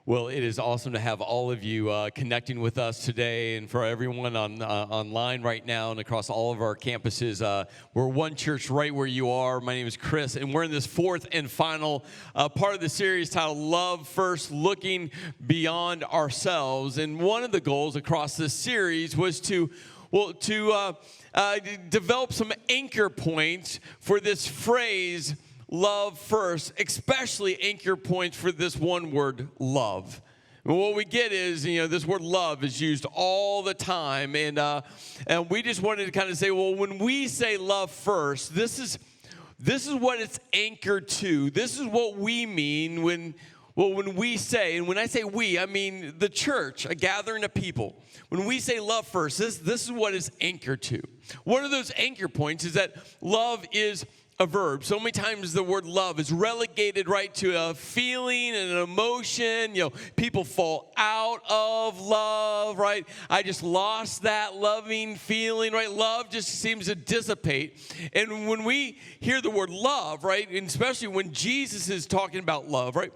Well, it is awesome to have all of you connecting with us today, and for everyone online right now and across all of our campuses. We're one church right where you are. My name is Chris, and we're in this fourth and final part of the series titled Love First, Looking Beyond Ourselves. And one of the goals across this series was to develop some anchor points for this phrase, love first, especially anchor points for this one word, love. And what we get is, this word love is used all the time. And we just wanted to kind of say, well, when we say love first, this is what it's anchored to. This is what we mean when we say, and when I say we, I mean the church, a gathering of people. When we say love first, this is what it's anchored to. One of those anchor points is that love is a verb. So many times the word love is relegated right to a feeling and an emotion. People fall out of love, right? I just lost that loving feeling, right? Love just seems to dissipate. And when we hear the word love, right, and especially when Jesus is talking about love, right?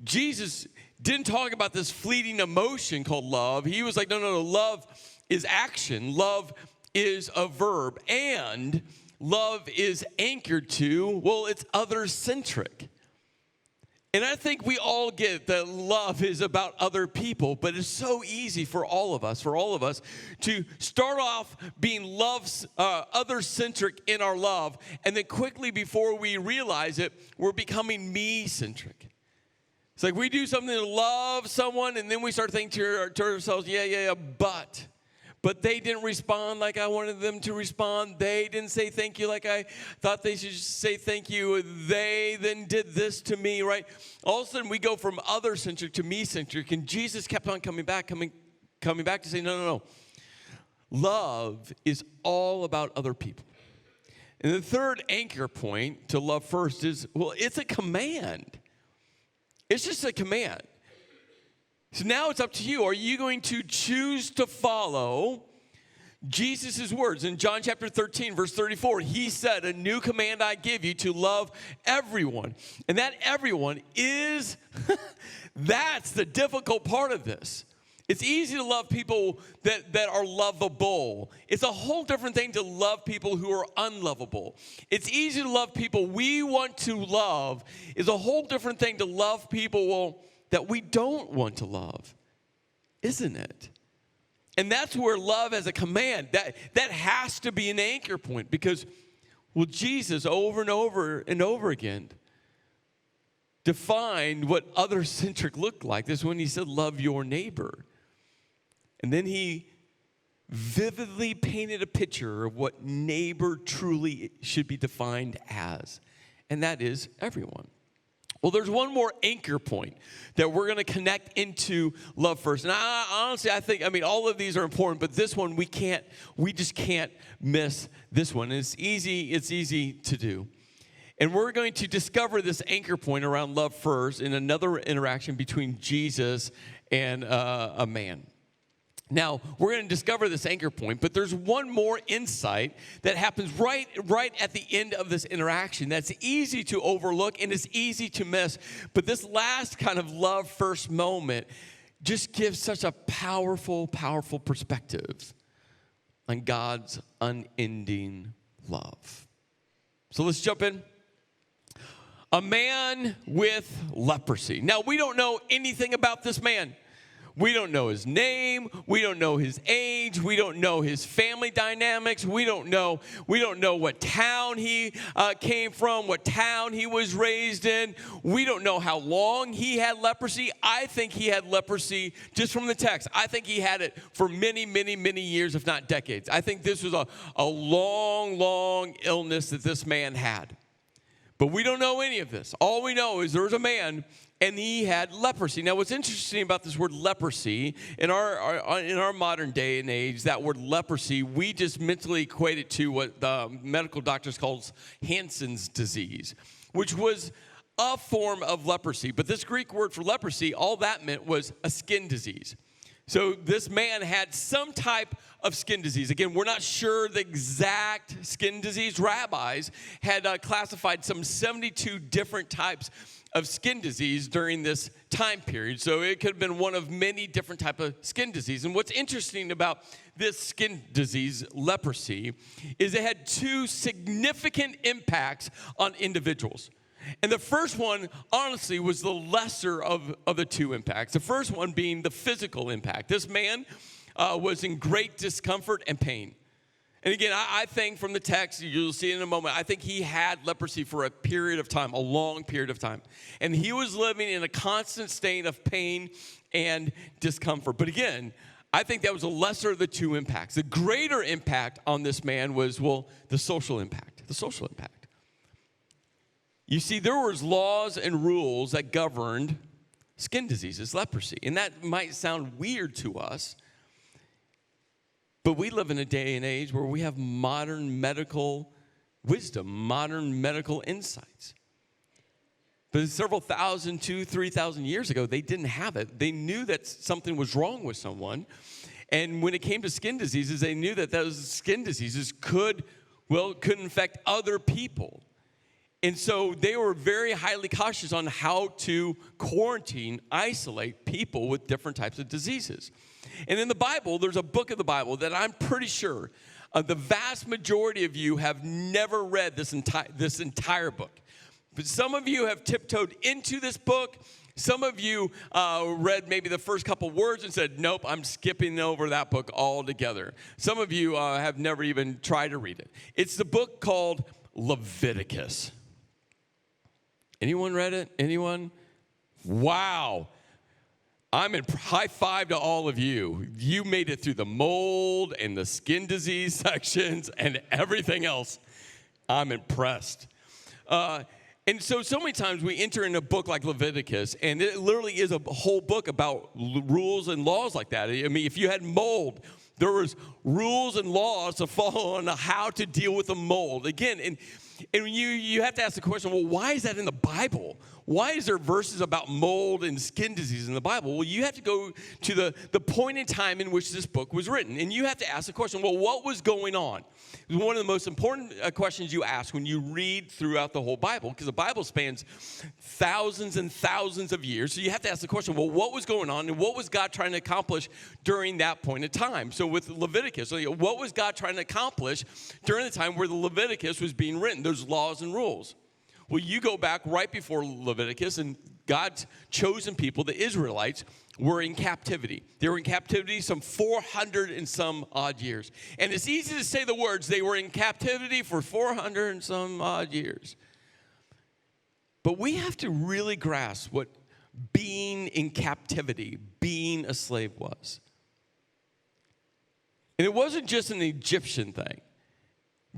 Jesus didn't talk about this fleeting emotion called love. He was like, no, love is action. Love is a verb. And love is anchored to, well, it's other-centric. And I think we all get that love is about other people, but it's so easy for all of us to start off being other-centric in our love, and then quickly before we realize it, we're becoming me-centric. It's like we do something to love someone, and then we start thinking to ourselves, yeah, but they didn't respond like I wanted them to respond. They didn't say thank you like I thought they should say thank you. They then did this to me, right? All of a sudden, we go from other-centric to me-centric, and Jesus kept on coming back to say, no. Love is all about other people. And the third anchor point to love first is, well, it's a command. It's just a command. So now it's up to you. Are you going to choose to follow Jesus' words? In John chapter 13, verse 34, he said, a new command I give you, to love everyone. And that everyone is, that's the difficult part of this. It's easy to love people that are lovable. It's a whole different thing to love people who are unlovable. It's easy to love people we want to love. It's a whole different thing to love people, that we don't want to love, isn't it? And that's where love as a command, that has to be an anchor point, because, well, Jesus over and over and over again defined what other-centric looked like. This is when he said, love your neighbor. And then he vividly painted a picture of what neighbor truly should be defined as, and that is everyone. Well, there's one more anchor point that we're going to connect into love first. And I think all of these are important, but this one we just can't miss this one. And it's easy to do. And we're going to discover this anchor point around love first in another interaction between Jesus and a man. Now, we're going to discover this anchor point, but there's one more insight that happens right at the end of this interaction that's easy to overlook and it's easy to miss. But this last kind of love first moment just gives such a powerful, powerful perspective on God's unending love. So let's jump in. A man with leprosy. Now, we don't know anything about this man. We don't know his name. We don't know his age. We don't know his family dynamics. We don't know what town he came from, what town he was raised in. We don't know how long he had leprosy. I think he had leprosy just from the text. I think he had it for many, many, many years, if not decades. I think this was a long, long illness that this man had. But we don't know any of this. All we know is there was a man, and he had leprosy. Now, what's interesting about this word leprosy, in our modern day and age, that word leprosy, we just mentally equate it to what the medical doctors call Hansen's disease, which was a form of leprosy. But this Greek word for leprosy, all that meant was a skin disease. So this man had some type of skin disease. Again, we're not sure the exact skin disease. Rabbis had classified some 72 different types of skin disease during this time period. So it could have been one of many different types of skin disease. And what's interesting about this skin disease, leprosy, is it had two significant impacts on individuals. And the first one, honestly, was the lesser of the two impacts. The first one being the physical impact. This man was in great discomfort and pain. And again, I think from the text, you'll see it in a moment, I think he had leprosy for a period of time, a long period of time. And he was living in a constant state of pain and discomfort. But again, I think that was the lesser of the two impacts. The greater impact on this man was, well, the social impact. The social impact. You see, there was laws and rules that governed skin diseases, leprosy. And that might sound weird to us. But we live in a day and age where we have modern medical wisdom, modern medical insights. But several thousand, 2,000, 3,000 years ago, they didn't have it. They knew that something was wrong with someone. And when it came to skin diseases, they knew that those skin diseases could infect other people. And so they were very highly cautious on how to quarantine, isolate people with different types of diseases. And in the Bible, there's a book of the Bible that I'm pretty sure the vast majority of you have never read this entire book. But some of you have tiptoed into this book. Some of you read maybe the first couple words and said, nope, I'm skipping over that book altogether. Some of you have never even tried to read it. It's the book called Leviticus. Anyone read it? Anyone? Wow. I'm in high five to all of you. You made it through the mold and the skin disease sections and everything else. I'm impressed. And so many times we enter in a book like Leviticus, and it literally is a whole book about rules and laws like that. I mean, if you had mold, there was rules and laws to follow on how to deal with the mold. Again, and you have to ask the question, well, why is that in the Bible? Why is there verses about mold and skin disease in the Bible? Well, you have to go to the point in time in which this book was written. And you have to ask the question, well, what was going on? It's one of the most important questions you ask when you read throughout the whole Bible, because the Bible spans thousands and thousands of years. So you have to ask the question, well, what was going on and what was God trying to accomplish during that point in time? So with Leviticus, what was God trying to accomplish during the time where the Leviticus was being written, those laws and rules? Well, you go back right before Leviticus, and God's chosen people, the Israelites, were in captivity. They were in captivity some 400 and some odd years. And it's easy to say the words, they were in captivity for 400 and some odd years. But we have to really grasp what being in captivity, being a slave was. And it wasn't just an Egyptian thing.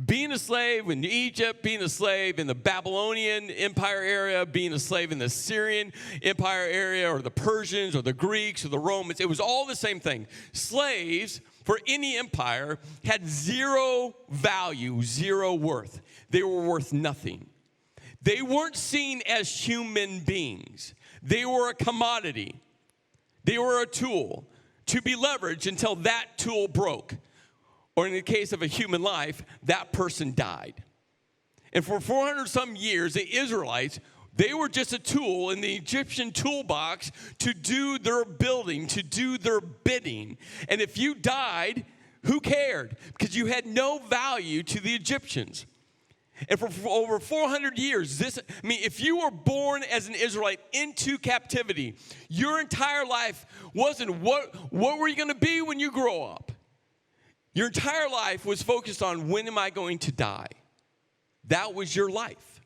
Being a slave in Egypt, being a slave in the Babylonian Empire area, being a slave in the Syrian Empire area, or the Persians, or the Greeks, or the Romans, it was all the same thing. Slaves for any empire had zero value, zero worth. They were worth nothing. They weren't seen as human beings. They were a commodity. They were a tool to be leveraged until that tool broke. Or in the case of a human life, that person died. And for 400 some years, the Israelites, they were just a tool in the Egyptian toolbox to do their building, to do their bidding. And if you died, who cared? Because you had no value to the Egyptians. And for over 400 years, if you were born as an Israelite into captivity, your entire life wasn't what were you going to be when you grow up? Your entire life was focused on, when am I going to die? That was your life.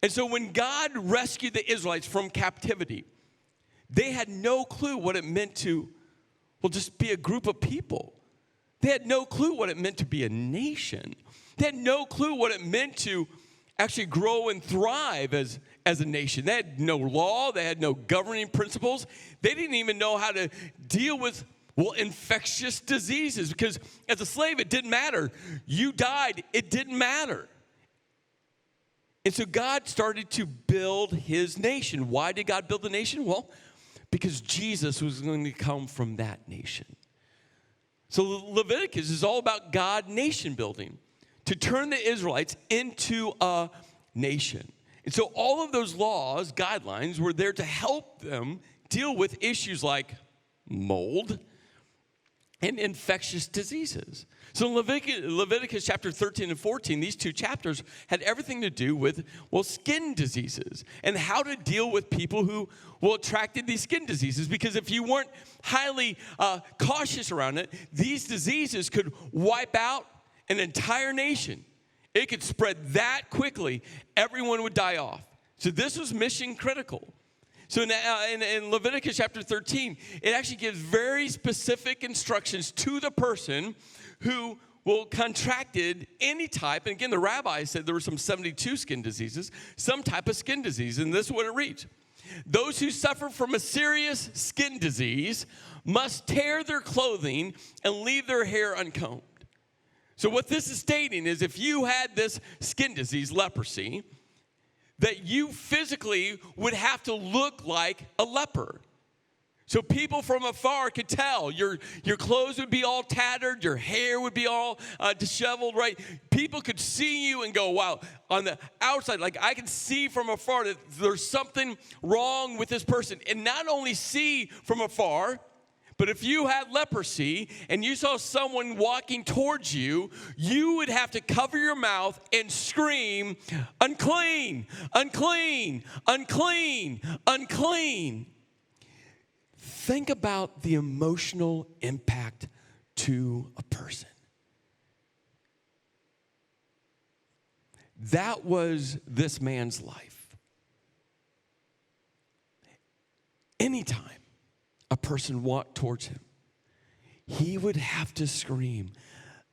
And so when God rescued the Israelites from captivity, they had no clue what it meant to, just be a group of people. They had no clue what it meant to be a nation. They had no clue what it meant to actually grow and thrive as a nation. They had no law. They had no governing principles. They didn't even know how to deal with infectious diseases, because as a slave, it didn't matter. You died, it didn't matter. And so God started to build his nation. Why did God build the nation? Well, because Jesus was going to come from that nation. So Leviticus is all about God nation building, to turn the Israelites into a nation. And so all of those laws, guidelines, were there to help them deal with issues like mold and infectious diseases. So in Leviticus chapter 13 and 14, these two chapters had everything to do with, skin diseases and how to deal with people who, attracted these skin diseases. Because if you weren't highly cautious around it, these diseases could wipe out an entire nation. It could spread that quickly, everyone would die off. So this was mission critical. So now in Leviticus chapter 13, it actually gives very specific instructions to the person who contracted any type. And again, the rabbi said there were some 72 skin diseases, some type of skin disease. And this is what it reads. Those who suffer from a serious skin disease must tear their clothing and leave their hair uncombed. So what this is stating is if you had this skin disease, leprosy, that you physically would have to look like a leper. So people from afar could tell. Your clothes would be all tattered. Your hair would be all disheveled, right? People could see you and go, wow, on the outside, like I can see from afar that there's something wrong with this person. And not only see from afar, but if you had leprosy and you saw someone walking towards you, you would have to cover your mouth and scream, unclean, unclean, unclean, unclean. Think about the emotional impact to a person. That was this man's life. Anytime a person walked towards him, he would have to scream,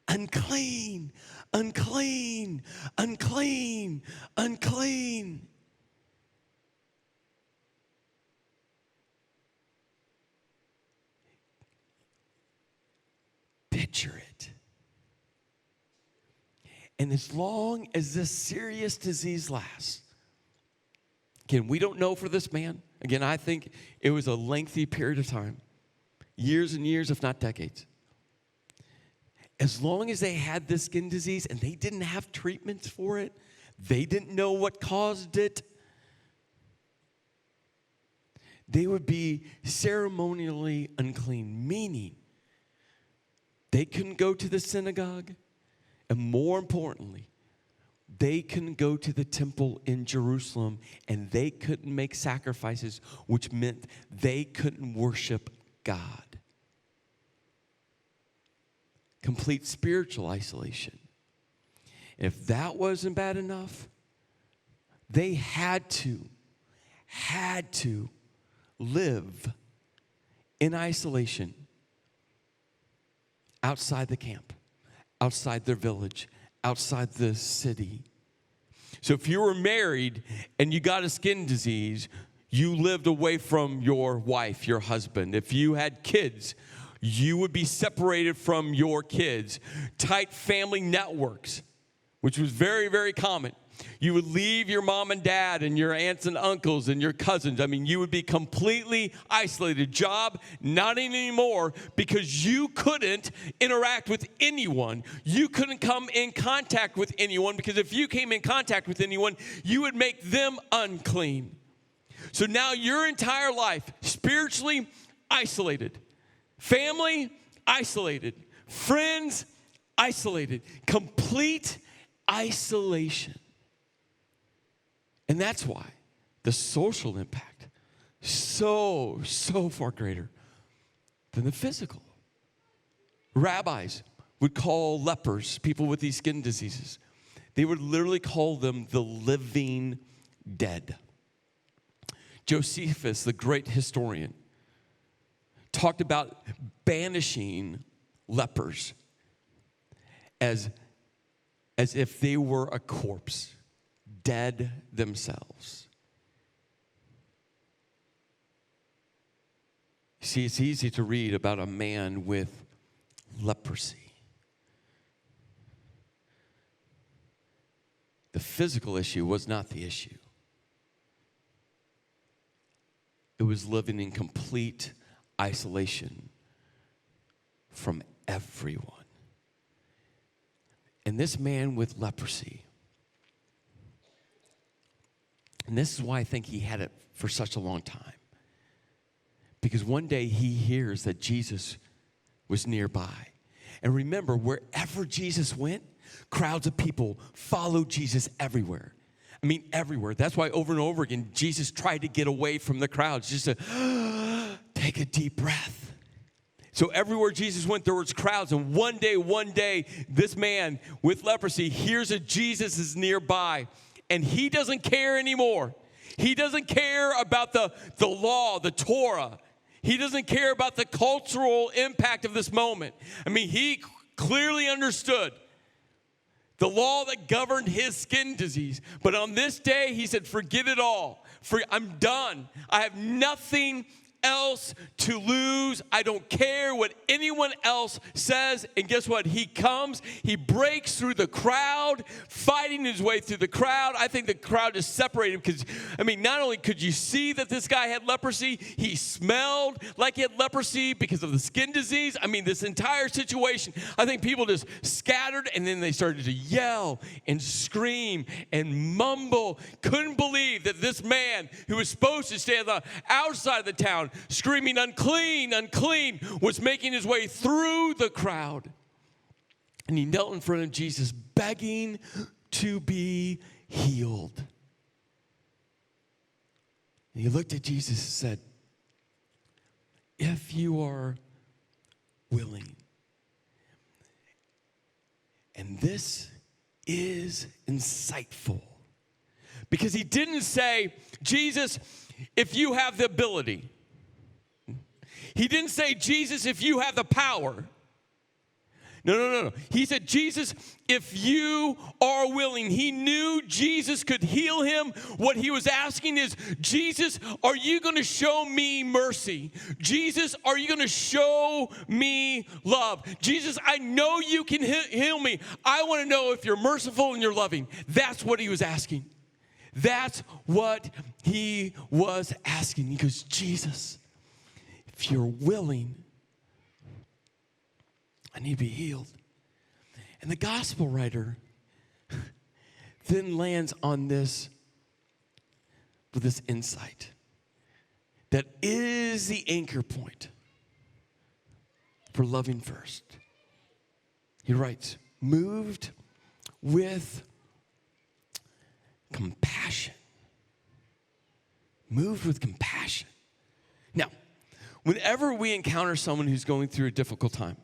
unclean, unclean, unclean, unclean. Picture it. And as long as this serious disease lasts, again, we don't know for this man. Again, I think it was a lengthy period of time, years and years, if not decades. As long as they had this skin disease and they didn't have treatments for it, they didn't know what caused it, they would be ceremonially unclean, meaning they couldn't go to the synagogue, and more importantly, they couldn't go to the temple in Jerusalem, and they couldn't make sacrifices, which meant they couldn't worship God. Complete spiritual isolation. If that wasn't bad enough, they had to live in isolation outside the camp, outside their village, outside the city. So if you were married and you got a skin disease, you lived away from your wife, your husband. If you had kids, you would be separated from your kids. Tight family networks, which was very, very common. You would leave your mom and dad and your aunts and uncles and your cousins. I mean, you would be completely isolated. Job, not anymore, because you couldn't interact with anyone. You couldn't come in contact with anyone, because if you came in contact with anyone, you would make them unclean. So now your entire life, spiritually isolated. Family, isolated. Friends, isolated. Complete isolation. And that's why the social impact so far greater than the physical. Rabbis would call lepers, people with these skin diseases, they would literally call them the living dead. Josephus, the great historian, talked about banishing lepers as if they were a corpse, dead themselves. See, it's easy to read about a man with leprosy. The physical issue was not the issue. It was living in complete isolation from everyone. And this man with leprosy, And this is why I think he had it for such a long time. Because one day he hears that Jesus was nearby. And remember, wherever Jesus went, crowds of people followed Jesus everywhere. I mean, everywhere. That's why over and over again, Jesus tried to get away from the crowds, just to take a deep breath. So everywhere Jesus went, there was crowds. And one day, this man with leprosy hears that Jesus is nearby. And he doesn't care anymore. He doesn't care about the law, the Torah. He doesn't care about the cultural impact of this moment. I mean, he clearly understood the law that governed his skin disease. But on this day, he said, forget it all. I'm done. I have nothing else to lose. I don't care what anyone else says. And guess what? He comes, he breaks through the crowd, fighting his way through the crowd. I think the crowd is separated because, not only could you see that this guy had leprosy, he smelled like he had leprosy because of the skin disease. This entire situation, I think people just scattered, and then they started to yell and scream and mumble. Couldn't believe that this man who was supposed to stay on the outside of the town screaming, unclean, unclean, was making his way through the crowd. And he knelt in front of Jesus, begging to be healed. And he looked at Jesus and said, if you are willing. And this is insightful. Because he didn't say, Jesus, if you have the ability. He didn't say, Jesus, if you have the power. No. He said, Jesus, if you are willing. He knew Jesus could heal him. What he was asking is, Jesus, are you going to show me mercy? Jesus, are you going to show me love? Jesus, I know you can heal me. I want to know if you're merciful and you're loving. That's what he was asking. That's what he was asking. He goes, Jesus, if you're willing, I need to be healed. And the gospel writer then lands on this with this insight that is the anchor point for loving first. He writes, moved with compassion. Moved with compassion. Now, whenever we encounter someone who's going through a difficult time,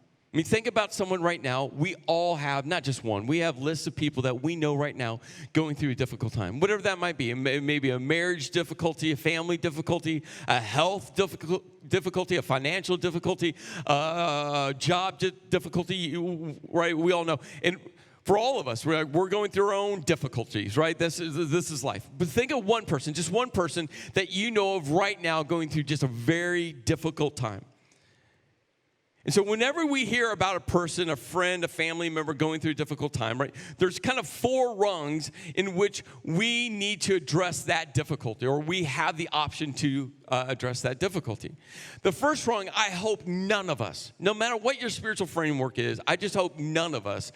think about someone right now. We all have, not just one, we have lists of people that we know right now going through a difficult time. Whatever that might be. Maybe a marriage difficulty, a family difficulty, a health difficulty, a financial difficulty, a job difficulty, right? We all know. And for all of us, we're going through our own difficulties, right? This is life. But think of one person, just one person that you know of right now going through just a very difficult time. And so whenever we hear about a person, a friend, a family member going through a difficult time, right, there's kind of 4 rungs in which we need to address that difficulty, or we have the option to address that difficulty. The first rung, I hope none of us, no matter what your spiritual framework is, I just hope none of us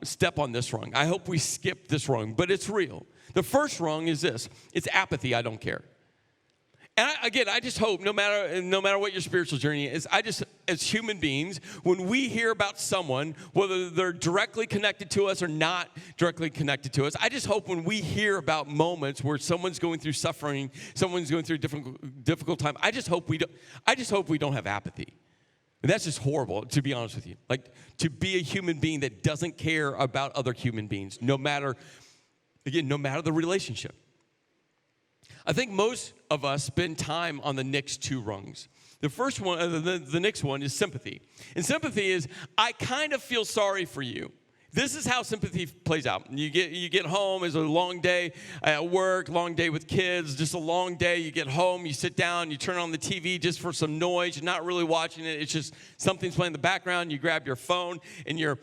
step on this rung. I hope we skip this rung, but it's real. The first rung is this. It's apathy, I don't care. And I just hope, no matter what your spiritual journey is, as human beings, when we hear about someone, whether they're directly connected to us or not directly connected to us, I just hope when we hear about moments where someone's going through suffering, someone's going through a difficult time, I just hope we don't have apathy. And that's just horrible, to be honest with you. Like, to be a human being that doesn't care about other human beings, no matter the relationship. I think most of us spend time on the next 2 rungs. The first one, the next one is sympathy. And sympathy is, I kind of feel sorry for you. This is how sympathy plays out. You get home, it's a long day at work, long day with kids, just a long day. You get home, you sit down, you turn on the TV just for some noise. You're not really watching it. It's just something's playing in the background. You grab your phone and you're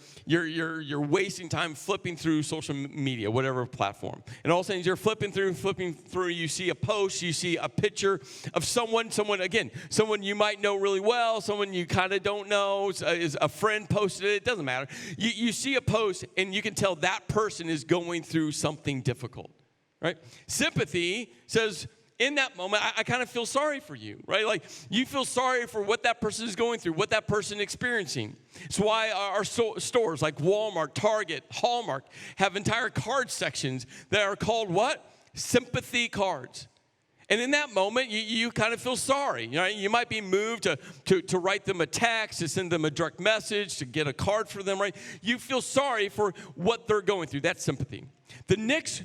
wasting time flipping through social media, whatever platform. And all of a sudden you're flipping through, you see a post, you see a picture of someone you might know really well, someone you kind of don't know, is a friend posted it doesn't matter. You see a post and you can tell that person is going through something difficult, right? Sympathy says, in that moment, I kind of feel sorry for you, right? Like, you feel sorry for what that person is going through, what that person is experiencing. It's why our stores like Walmart, Target, Hallmark have entire card sections that are called what? Sympathy cards. And in that moment, you kind of feel sorry. Right? You might be moved to write them a text, to send them a direct message, to get a card for them, right? You feel sorry for what they're going through. That's sympathy. The next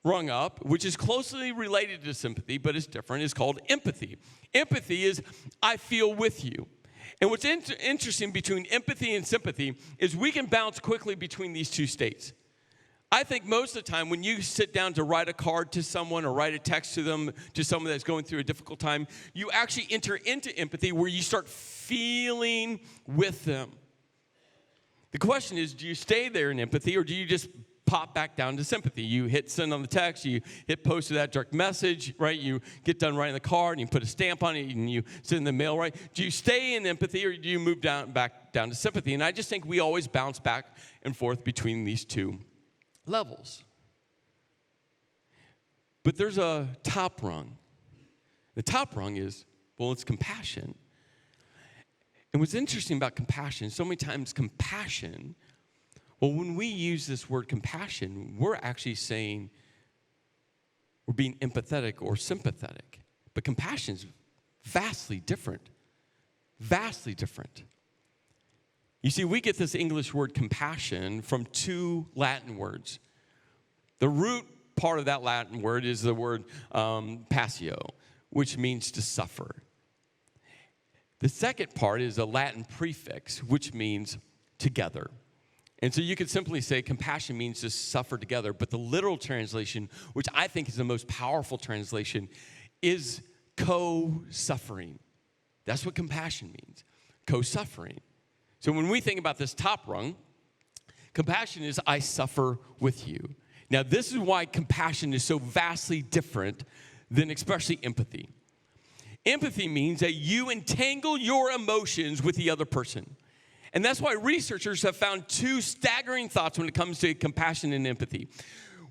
rung up, which is closely related to sympathy, but is different, is called empathy. Empathy is, I feel with you. And what's interesting between empathy and sympathy is we can bounce quickly between these two states. I think most of the time when you sit down to write a card to someone or write a text to them, to someone that's going through a difficult time, you actually enter into empathy where you start feeling with them. The question is, do you stay there in empathy or do you just pop back down to sympathy? You hit send on the text, you hit post to that direct message, right? You get done writing the card and you put a stamp on it and you send in the mail, right? Do you stay in empathy or do you move back down to sympathy? And I just think we always bounce back and forth between these two levels. But there's a top rung. The top rung is, well, it's compassion. And what's interesting about compassion, so many times compassion, well, when we use this word compassion, we're actually saying we're being empathetic or sympathetic. But compassion is vastly different. Vastly different. You see, we get this English word compassion from two Latin words. The root part of that Latin word is the word passio, which means to suffer. The second part is a Latin prefix, which means together. And so you could simply say compassion means to suffer together, but the literal translation, which I think is the most powerful translation, is co-suffering. That's what compassion means, co-suffering. So when we think about this top rung, compassion is I suffer with you. Now this is why compassion is so vastly different than especially empathy. Empathy means that you entangle your emotions with the other person. And that's why researchers have found two staggering thoughts when it comes to compassion and empathy.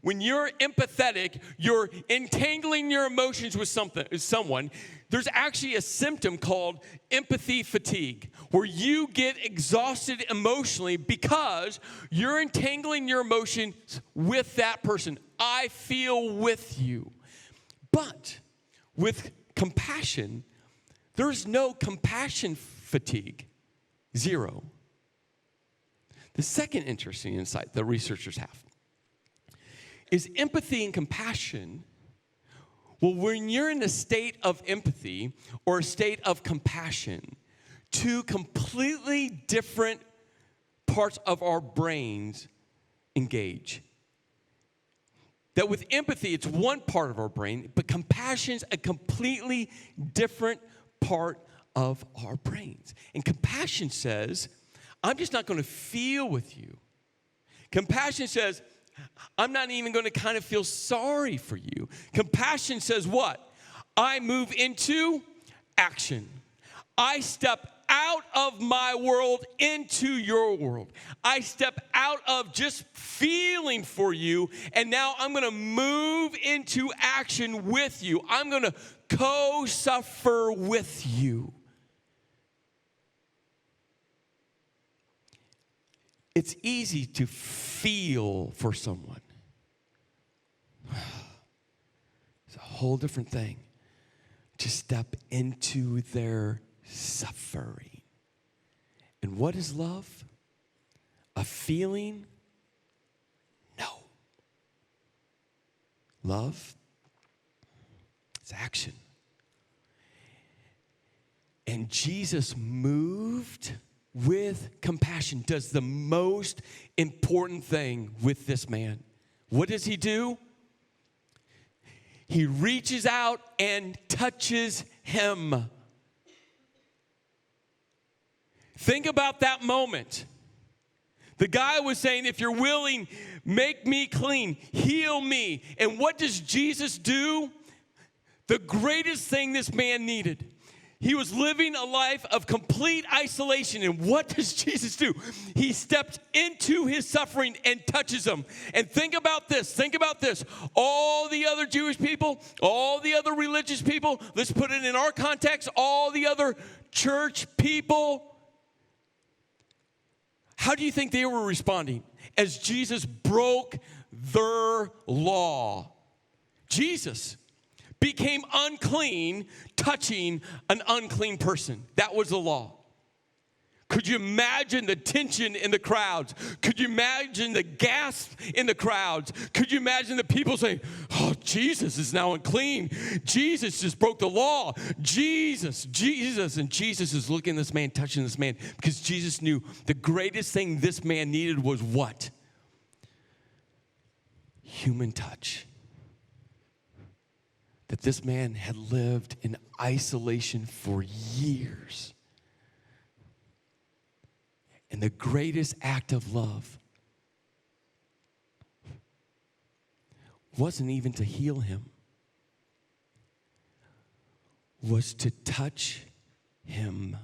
When you're empathetic, you're entangling your emotions with someone. There's actually a symptom called empathy fatigue, where you get exhausted emotionally because you're entangling your emotions with that person. I feel with you. But with compassion, there's no compassion fatigue. Zero. The second interesting insight the researchers have is empathy and compassion. Well, when you're in a state of empathy or a state of compassion, two completely different parts of our brains engage. That with empathy, it's one part of our brain, but compassion's a completely different part of our brains. And compassion says, I'm just not going to feel with you. Compassion says, I'm not even going to kind of feel sorry for you. Compassion says what? I move into action. I step out of my world into your world. I step out of just feeling for you, and now I'm going to move into action with you. I'm going to co-suffer with you. It's easy to feel for someone. It's a whole different thing to step into their suffering. And what is love? A feeling? No. Love is action. And Jesus moved with compassion, does the most important thing with this man. What does he do? He reaches out and touches him. Think about that moment. The guy was saying, if you're willing, make me clean, heal me. And what does Jesus do? The greatest thing this man needed. He was living a life of complete isolation. And what does Jesus do? He steps into his suffering and touches him. And think about this. Think about this. All the other Jewish people, all the other religious people, let's put it in our context, all the other church people, how do you think they were responding as Jesus broke their law? Jesus became unclean, touching an unclean person. That was the law. Could you imagine the tension in the crowds? Could you imagine the gasp in the crowds? Could you imagine the people saying, oh, Jesus is now unclean. Jesus just broke the law. Jesus. And Jesus is looking at this man, touching this man, because Jesus knew the greatest thing this man needed was what? Human touch. That this man had lived in isolation for years. And the greatest act of love wasn't even to heal him, was to touch him.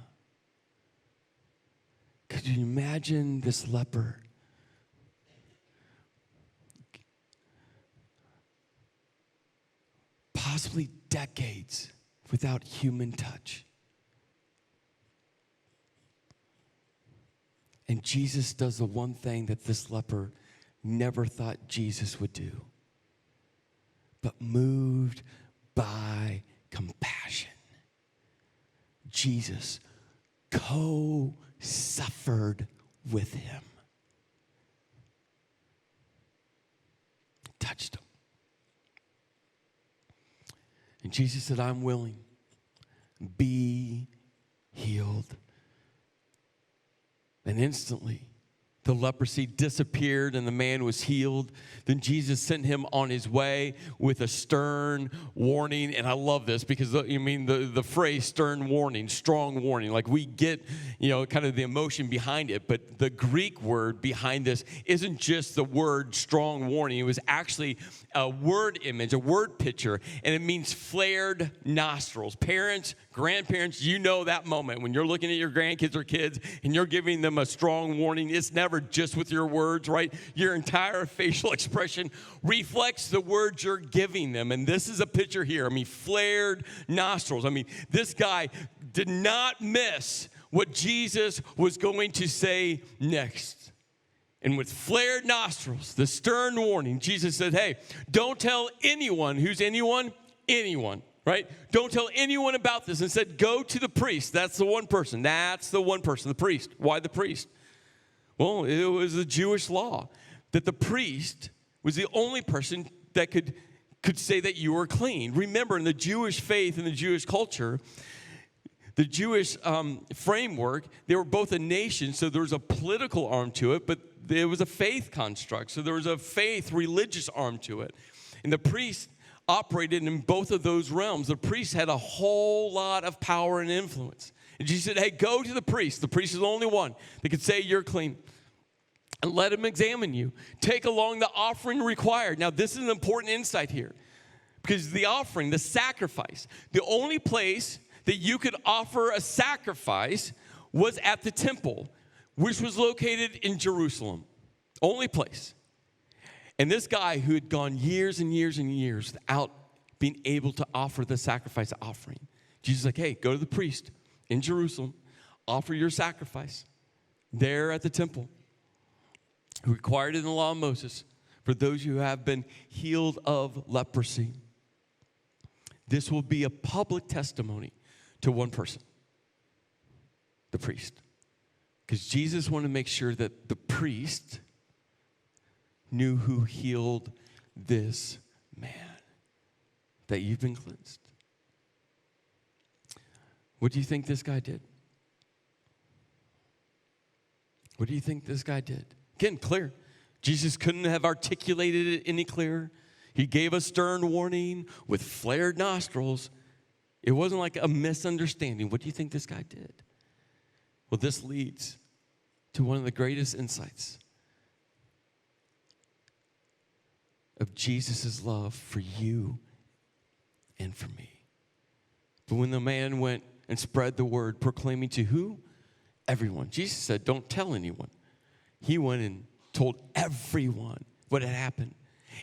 Could you imagine this leper? Possibly decades without human touch. And Jesus does the one thing that this leper never thought Jesus would do, but moved by compassion. Jesus co-suffered with him. Touched him. And Jesus said, I'm willing. Be healed. And instantly, the leprosy disappeared and the man was healed. Then Jesus sent him on his way with a stern warning. And I love this because the phrase stern warning, strong warning. Like we get, kind of the emotion behind it. But the Greek word behind this isn't just the word strong warning. It was actually a word image, a word picture. And it means flared nostrils. Parents, grandparents, you know that moment when you're looking at your grandkids or kids and you're giving them a strong warning. It's never just with your words, right? Your entire facial expression reflects the words you're giving them. And this is a picture here. Flared nostrils. This guy did not miss what Jesus was going to say next. And with flared nostrils, the stern warning, Jesus said, hey, don't tell anyone. Who's anyone? Anyone. Right? Don't tell anyone about this. And said, go to the priest. That's the one person. The priest. Why the priest? Well, it was the Jewish law that the priest was the only person that could say that you were clean. Remember, in the Jewish faith and the Jewish culture, the Jewish framework, they were both a nation, so there was a political arm to it, but there was a faith construct. So there was a faith, religious arm to it. And the priest operated in both of those realms. The priest had a whole lot of power and influence. And Jesus said, hey, go to the priest. The priest is the only one that could say you're clean. And let him examine you. Take along the offering required. Now, this is an important insight here. Because the offering, the sacrifice, the only place that you could offer a sacrifice was at the temple, which was located in Jerusalem. Only place. And this guy who had gone years and years and years without being able to offer the sacrifice offering, Jesus is like, hey, go to the priest in Jerusalem, offer your sacrifice there at the temple, who required it in the law of Moses for those who have been healed of leprosy. This will be a public testimony to one person, the priest. Because Jesus wanted to make sure that the priest knew who healed this man, that you've been cleansed. What do you think this guy did? What do you think this guy did? Again, clear. Jesus couldn't have articulated it any clearer. He gave a stern warning with flared nostrils. It wasn't like a misunderstanding. What do you think this guy did? Well, this leads to one of the greatest insights of Jesus' love for you and for me. But when the man went and spread the word, proclaiming to who? Everyone. Jesus said, don't tell anyone. He went and told everyone what had happened.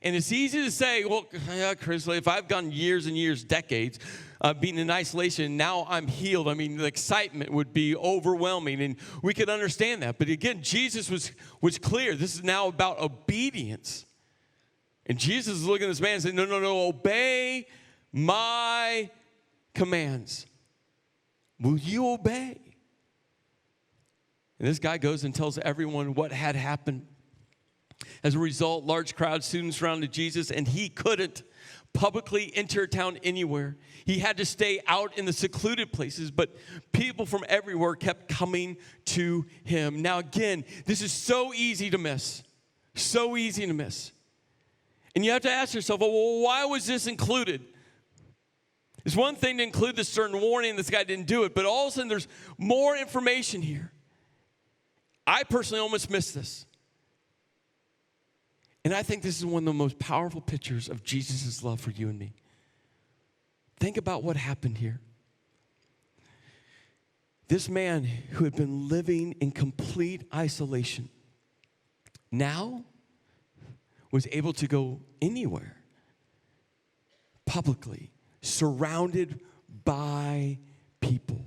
And it's easy to say, well, yeah, Chris, if I've gone years and years, decades, being in isolation, now I'm healed. I mean, the excitement would be overwhelming, and we could understand that. But again, Jesus was clear. This is now about obedience. And Jesus is looking at this man and saying, no, obey my commands. Will you obey? And this guy goes and tells everyone what had happened. As a result, large crowds soon surrounded Jesus, and he couldn't publicly enter town anywhere. He had to stay out in the secluded places, but people from everywhere kept coming to him. Now, again, this is so easy to miss. So easy to miss. And you have to ask yourself, well, why was this included? It's one thing to include this certain warning, this guy didn't do it, but all of a sudden there's more information here. I personally almost missed this. And I think this is one of the most powerful pictures of Jesus' love for you and me. Think about what happened here. This man who had been living in complete isolation now was able to go anywhere publicly, surrounded by people.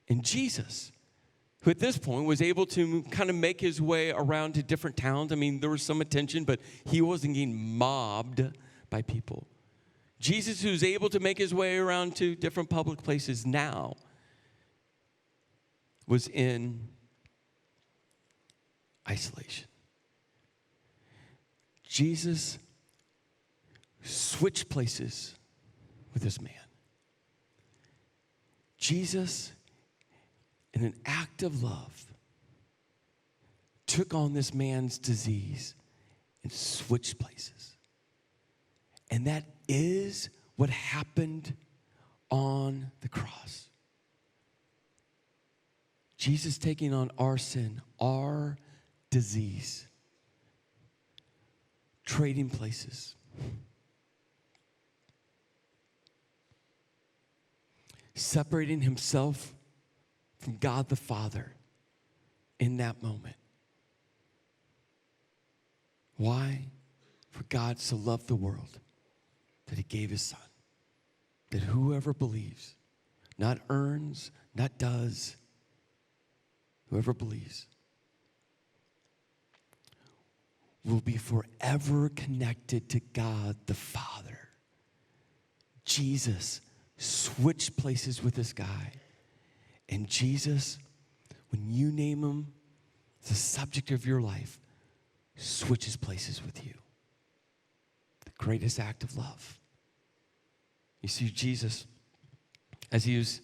And Jesus, who at this point was able to kind of make his way around to different towns. I mean, there was some attention, but he wasn't getting mobbed by people. Jesus, who's able to make his way around to different public places now, was in isolation. Jesus switched places with this man. Jesus, in an act of love, took on this man's disease and switched places. And that is what happened on the cross. Jesus taking on our sin, our disease, trading places. Separating himself from God the Father in that moment. Why? For God so loved the world that he gave his son. That whoever believes, not earns, not does, whoever believes will be forever connected to God the Father. Jesus switched places with this guy. And Jesus, when you name him, the subject of your life, switches places with you. The greatest act of love. You see, Jesus, as he was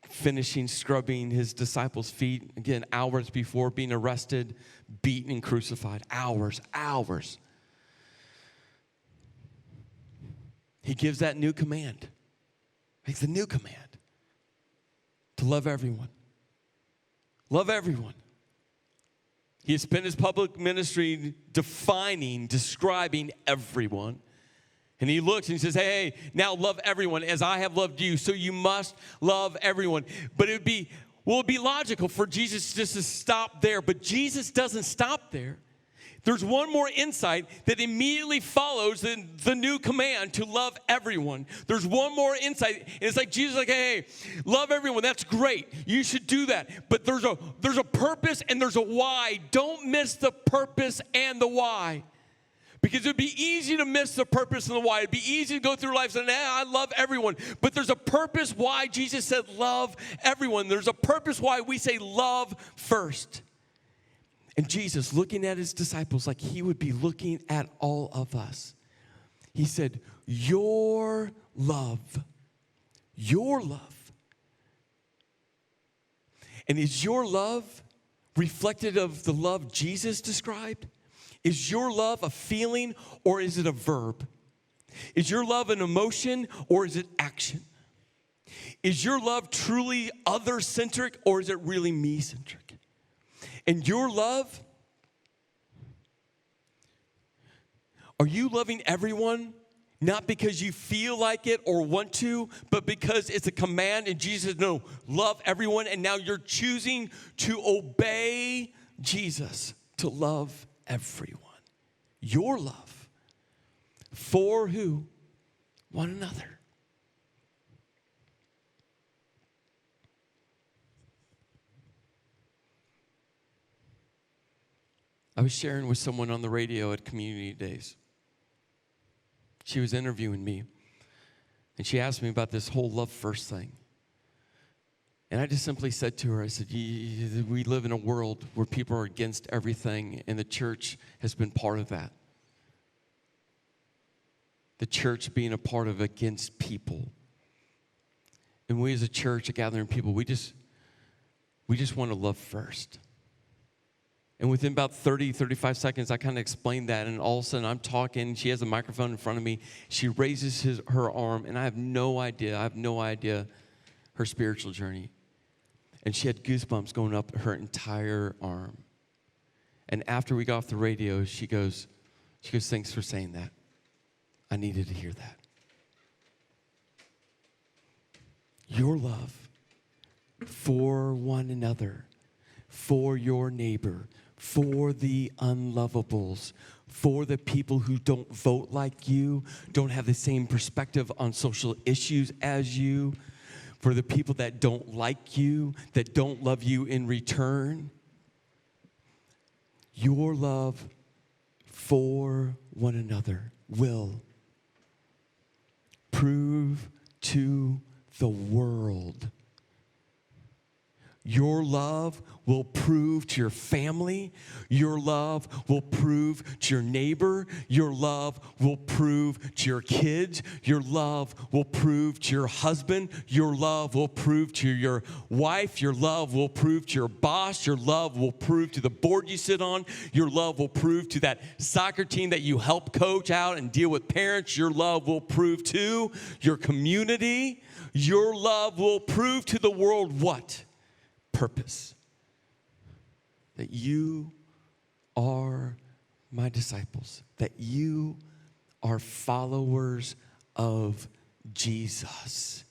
finishing scrubbing his disciples' feet, again, hours before being arrested, beaten, and crucified. Hours. He gives that new command. It's a new command. To love everyone. Love everyone. He has spent his public ministry describing everyone. And he looks and he says, hey, now love everyone as I have loved you. So you must love everyone. But it'd be logical for Jesus just to stop there. But Jesus doesn't stop there. There's one more insight that immediately follows the new command to love everyone. There's one more insight. And it's like Jesus is like, hey, love everyone. That's great. You should do that. But there's a purpose and there's a why. Don't miss the purpose and the why. Because it would be easy to miss the purpose and the why. It'd be easy to go through life saying, I love everyone. But there's a purpose why Jesus said love everyone. There's a purpose why we say love first. And Jesus, looking at his disciples like he would be looking at all of us, he said, your love. And is your love reflected of the love Jesus described? Is your love a feeling or is it a verb? Is your love an emotion or is it action? Is your love truly other-centric or is it really me-centric? And your love, are you loving everyone Not because you feel like it or want to, but because it's a command and Jesus said, no, love everyone. And now you're choosing to obey Jesus, to love everyone. Your love for who? One another. I was sharing with someone on the radio at Community Days. She was interviewing me, and she asked me about this whole love first thing. And I just simply said to her, I said, we live in a world where people are against everything, and the church has been part of that. The church being a part of against people. And we as a church, a gathering of people, we just want to love first. And within about 30, 35 seconds, I kind of explained that. And all of a sudden, I'm talking. She has a microphone in front of me. She raises her arm, and I have no idea her spiritual journey. And she had goosebumps going up her entire arm. And after we got off the radio, she goes, thanks for saying that. I needed to hear that. Your love for one another, for your neighbor, for the unlovables, for the people who don't vote like you, don't have the same perspective on social issues as you, for the people that don't like you, that don't love you in return. Your love for one another will prove to the world. Your love will prove to your family. Your love will prove to your neighbor. Your love will prove to your kids. Your love will prove to your husband. Your love will prove to your wife. Your love will prove to your boss. Your love will prove to the board you sit on. Your love will prove to that soccer team that you help coach out and deal with parents. Your love will prove to your community. Your love will prove to the world what? Purpose. That you are my disciples. That you are followers of Jesus.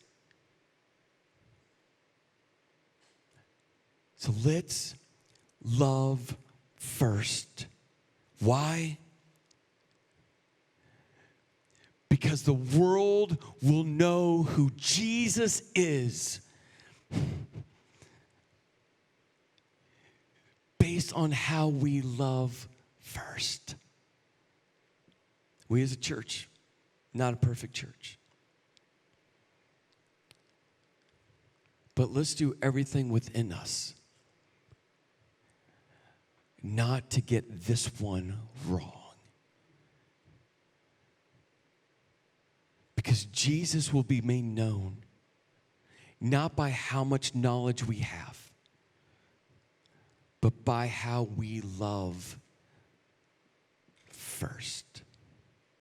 So let's love first. Why? Because the world will know who Jesus is based on how we love first. We as a church, not a perfect church. But let's do everything within us not to get this one wrong. Because Jesus will be made known not by how much knowledge we have, but by how we love first.